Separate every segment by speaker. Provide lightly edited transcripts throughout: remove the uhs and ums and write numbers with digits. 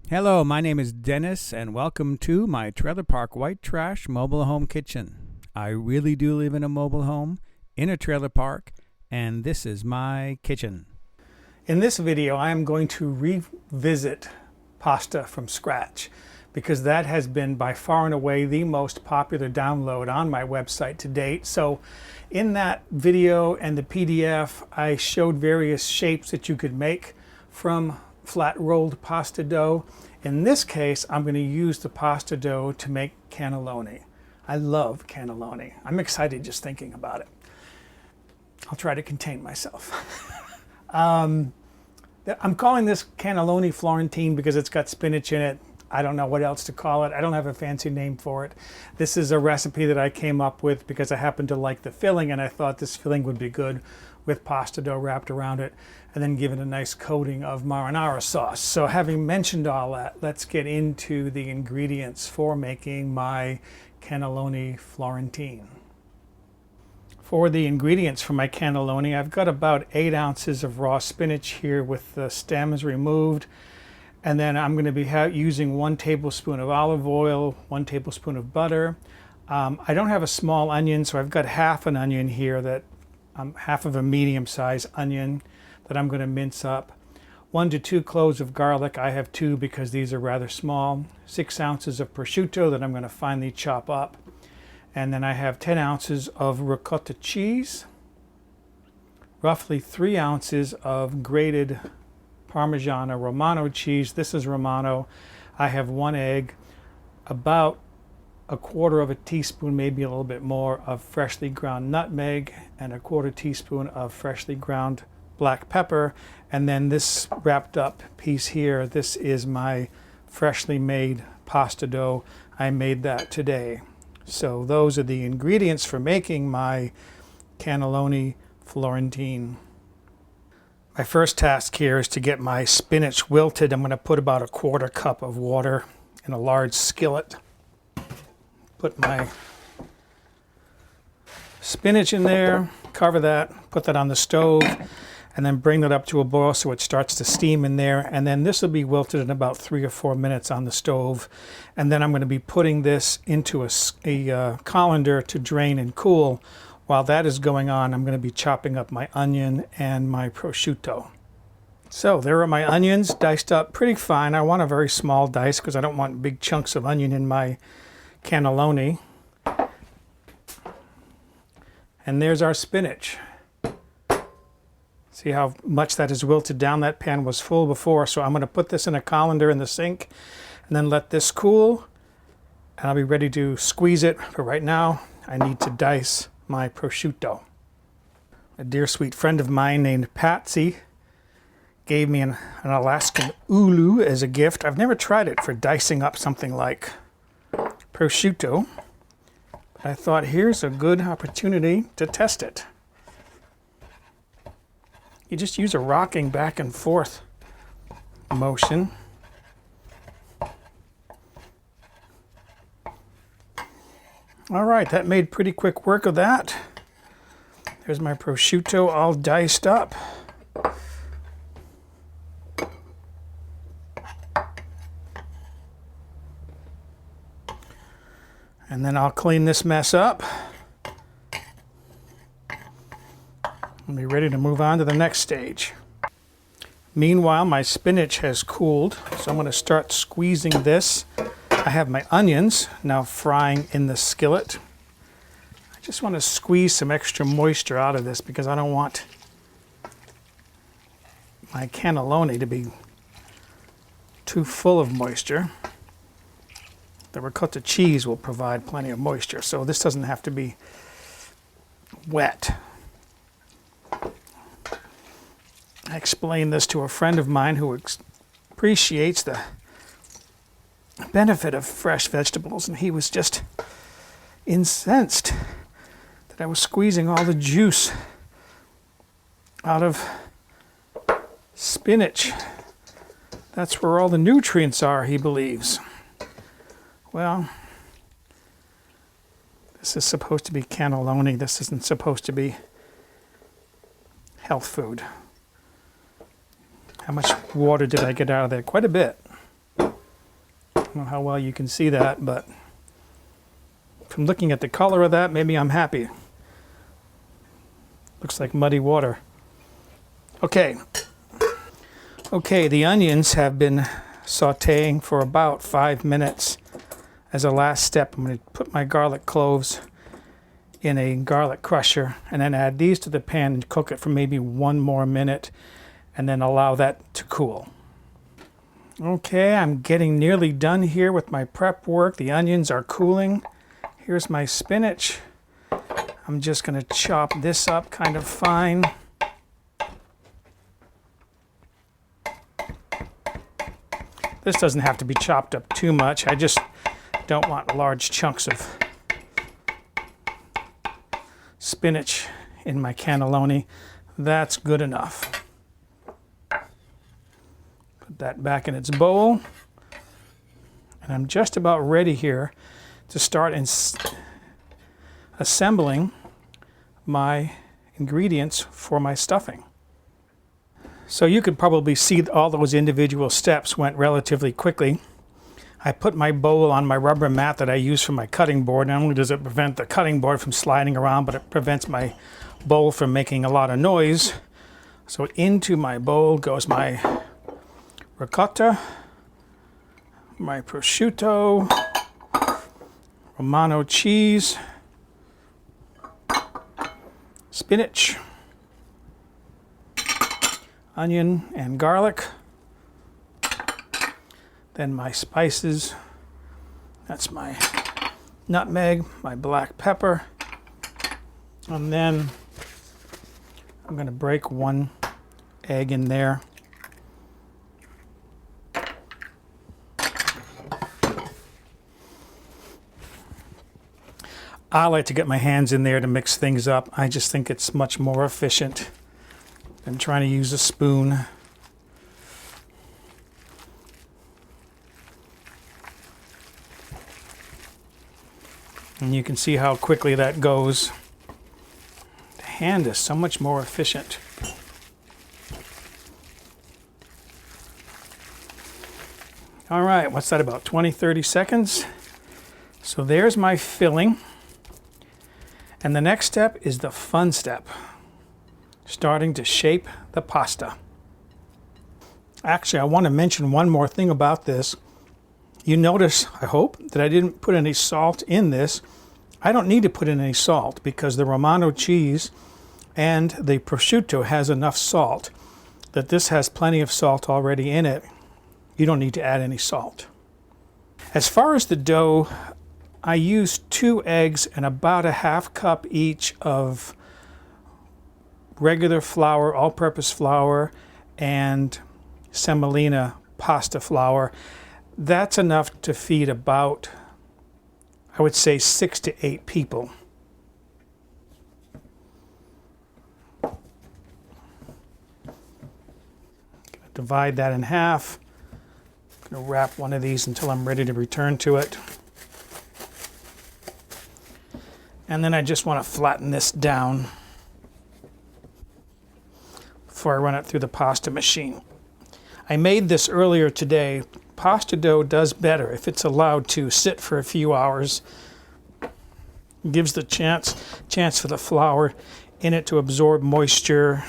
Speaker 1: Hello, my name is Dennis, and welcome to my trailer park white trash mobile home kitchen. I really do live in a mobile home, in a trailer park, and this is my kitchen.
Speaker 2: In this video, I am going to revisit pasta from scratch because that has been by far and away the most popular download on my website to date. So in that video and the PDF, I showed various shapes that you could make from flat rolled pasta dough. In this case, I'm going to use the pasta dough to make cannelloni. I love cannelloni. I'm excited just thinking about it. I'll try to contain myself. I'm calling this Cannelloni Florentine because it's got spinach in it. I don't know what else to call it. I don't have a fancy name for it. This is a recipe that I came up with because I happen to like the filling, and I thought this filling would be good with pasta dough wrapped around it and then given a nice coating of marinara sauce. So having mentioned all that, let's get into the ingredients for making my Cannelloni Florentine. For the ingredients for my cannelloni, I've got about 8 ounces of raw spinach here with the stems removed. And then I'm going to be using 1 tablespoon of olive oil, 1 tablespoon of butter. I don't have a small onion, so I've got half an onion here, that half of a medium-sized onion that I'm going to mince up. 1 to 2 cloves of garlic. I have 2 because these are rather small. 6 ounces of prosciutto that I'm going to finely chop up. And then I have 10 ounces of ricotta cheese, roughly 3 ounces of grated Parmigiano Romano cheese. This is Romano. I have 1 egg, about 1/4 of a teaspoon, maybe a little bit more, of freshly ground nutmeg, and 1/4 teaspoon of freshly ground black pepper. And then this wrapped up piece here, this is my freshly made pasta dough. I made that today. So those are the ingredients for making my Cannelloni Florentine. My first task here is to get my spinach wilted. I'm going to put about 1/4 cup of water in a large skillet. Put my spinach in there, cover that, put that on the stove, and then bring that up to a boil so it starts to steam in there. And then this will be wilted in about 3 or 4 minutes on the stove. And then I'm going to be putting this into a colander to drain and cool. While that is going on, I'm going to be chopping up my onion and my prosciutto. So there are my onions diced up pretty fine. I want a very small dice because I don't want big chunks of onion in my cannelloni. And there's our spinach. See how much that is wilted down? That pan was full before, so I'm going to put this in a colander in the sink and then let this cool, and I'll be ready to squeeze it. But right now, I need to dice my prosciutto. A dear sweet friend of mine named Patsy gave me an Alaskan ulu as a gift. I've never tried it for dicing up something like prosciutto, but I thought here's a good opportunity to test it. You just use a rocking back and forth motion. All right, that made pretty quick work of that. There's my prosciutto all diced up. And then I'll clean this mess up. I'll be ready to move on to the next stage. Meanwhile, my spinach has cooled, so I'm going to start squeezing this. I have my onions now frying in the skillet. I just want to squeeze some extra moisture out of this because I don't want my cannelloni to be too full of moisture. The ricotta cheese will provide plenty of moisture, so this doesn't have to be wet. I explained this to a friend of mine who appreciates the benefit of fresh vegetables, and he was just incensed that I was squeezing all the juice out of spinach. That's where all the nutrients are, he believes. Well, this is supposed to be cannelloni. This isn't supposed to be health food. How much water did I get out of there? Quite a bit. don't know how well you can see that, but from looking at the color of that, maybe I'm happy. Looks like muddy water. Okay. Okay, the onions have been sauteing for about 5 minutes. As a last step, I'm going to put my garlic cloves in a garlic crusher and then add these to the pan and cook it for maybe 1 more minute and then allow that to cool. Okay, I'm getting nearly done here with my prep work. The onions are cooling. Here's my spinach. I'm just going to chop this up kind of fine. This doesn't have to be chopped up too much. I just don't want large chunks of spinach in my cannelloni. That's good enough. Put that back in its bowl. And I'm just about ready here to start assembling my ingredients for my stuffing. So you could probably see all those individual steps went relatively quickly. I put my bowl on my rubber mat that I use for my cutting board. Not only does it prevent the cutting board from sliding around, but it prevents my bowl from making a lot of noise. So into my bowl goes my ricotta, my prosciutto, Romano cheese, spinach, onion and garlic, then my spices. That's my nutmeg, my black pepper, and then I'm going to break 1 egg in there. I like to get my hands in there to mix things up. I just think it's much more efficient than trying to use a spoon. And you can see how quickly that goes. The hand is so much more efficient. All right, what's that, about 20-30 seconds? So there's my filling. And the next step is the fun step, starting to shape the pasta. Actually, I want to mention one more thing about this. You notice, I hope, that I didn't put any salt in this. I don't need to put in any salt because the Romano cheese and the prosciutto has enough salt that this has plenty of salt already in it. You don't need to add any salt. As far as the dough, I used 2 eggs and about a half cup each of regular flour, all-purpose flour, and semolina pasta flour. That's enough to feed about, I would say, 6 to 8 people. Divide that in half. I'm going to wrap one of these until I'm ready to return to it. And then I just want to flatten this down before I run it through the pasta machine. I made this earlier today. Pasta dough does better if it's allowed to sit for a few hours. It gives the chance for the flour in it to absorb moisture.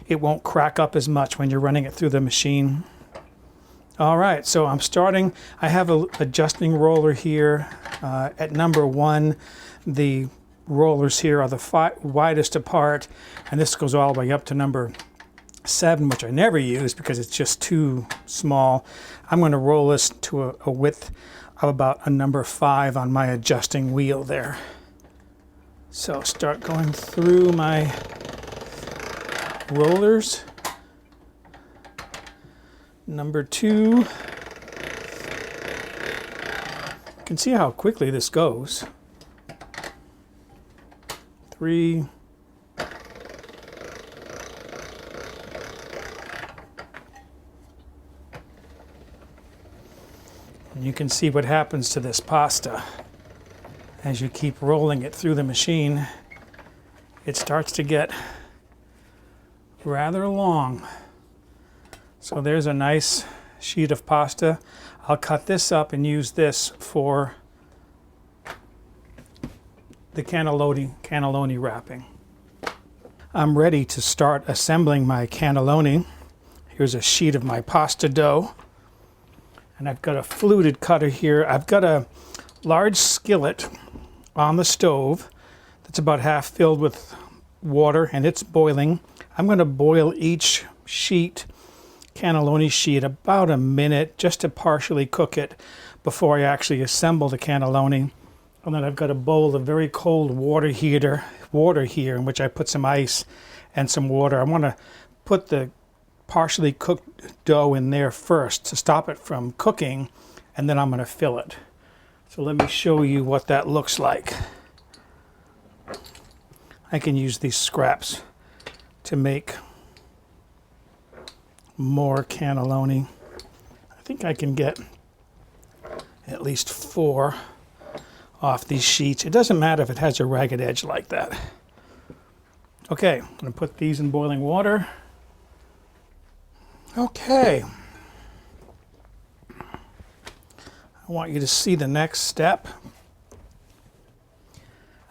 Speaker 2: It won't crack up as much when you're running it through the machine. All right, so I'm starting. I have an adjusting roller here. At number 1, the rollers here are the widest apart, and this goes all the way up to number 7, which I never use because it's just too small. I'm going to roll this to a width of about a number 5 on my adjusting wheel there. So start going through my rollers. Number 2. You can see how quickly this goes. 3. And you can see what happens to this pasta as you keep rolling it through the machine. It starts to get rather long. So there's a nice sheet of pasta. I'll cut this up and use this for the cannelloni wrapping. I'm ready to start assembling my cannelloni. Here's a sheet of my pasta dough. And I've got a fluted cutter here. I've got a large skillet on the stove that's about half filled with water and it's boiling. I'm going to boil each cannelloni sheet about a minute just to partially cook it before I actually assemble the cannelloni. And then I've got a bowl of very cold water here in which I put some ice and some water. I want to put the partially cooked dough in there first to stop it from cooking, and then I'm going to fill it. So let me show you what that looks like. I can use these scraps to make more cannelloni. I think I can get at least 4 off these sheets. It doesn't matter if it has a ragged edge like that. Okay, I'm going to put these in boiling water. Okay. I want you to see the next step.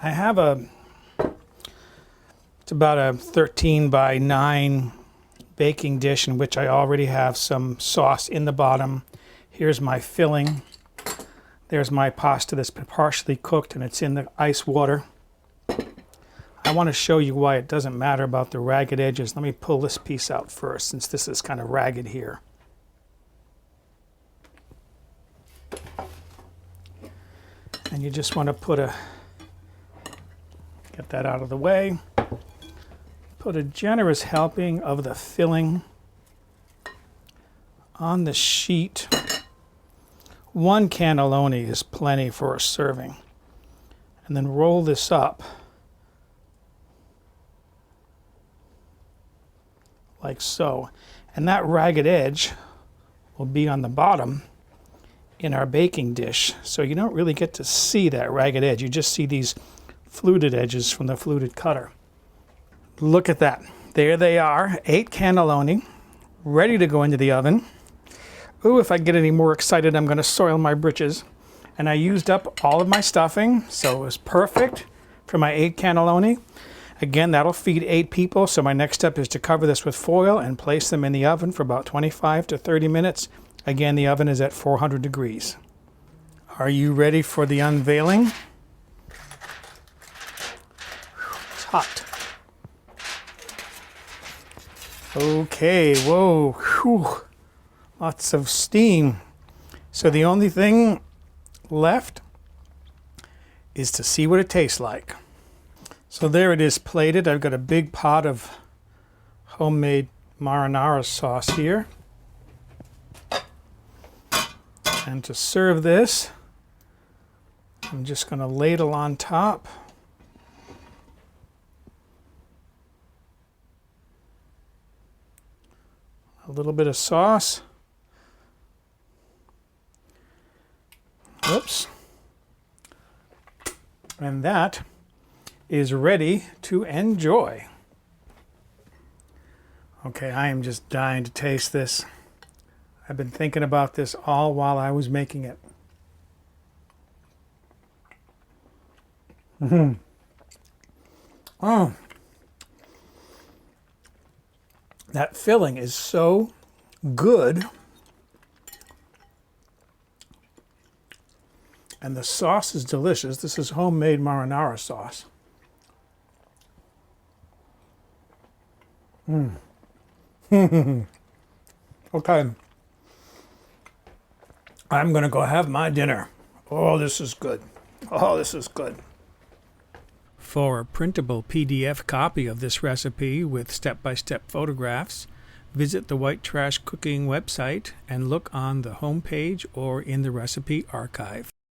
Speaker 2: I have it's about a 13 by 9 baking dish in which I already have some sauce in the bottom. Here's my filling. There's my pasta that's been partially cooked and it's in the ice water. I want to show you why it doesn't matter about the ragged edges. Let me pull this piece out first since this is kind of ragged here. And you just want to get that out of the way. Put a generous helping of the filling on the sheet. 1 cannelloni is plenty for a serving. And then roll this up like so. And that ragged edge will be on the bottom in our baking dish. So you don't really get to see that ragged edge. You just see these fluted edges from the fluted cutter. Look at that. There they are, 8 cannelloni, ready to go into the oven. Ooh, if I get any more excited, I'm going to soil my britches. And I used up all of my stuffing, so it was perfect for my 8 cannelloni. Again, that'll feed 8 people, so my next step is to cover this with foil and place them in the oven for about 25 to 30 minutes. Again, the oven is at 400 degrees. Are you ready for the unveiling? It's hot. Okay, whoa, whew. Lots of steam. So the only thing left is to see what it tastes like. So there it is plated. I've got a big pot of homemade marinara sauce here. And to serve this, I'm just going to ladle on top. A little bit of sauce. Whoops. And that is ready to enjoy. Okay, I am just dying to taste this. I've been thinking about this all while I was making it. Oh, that filling is so good. And the sauce is delicious. This is homemade marinara sauce. Okay. I'm going to go have my dinner. Oh, this is good. Oh, this is good. For a printable PDF copy of this recipe with step-by-step photographs, visit the White Trash Cooking website and look on the home page or in the recipe archive.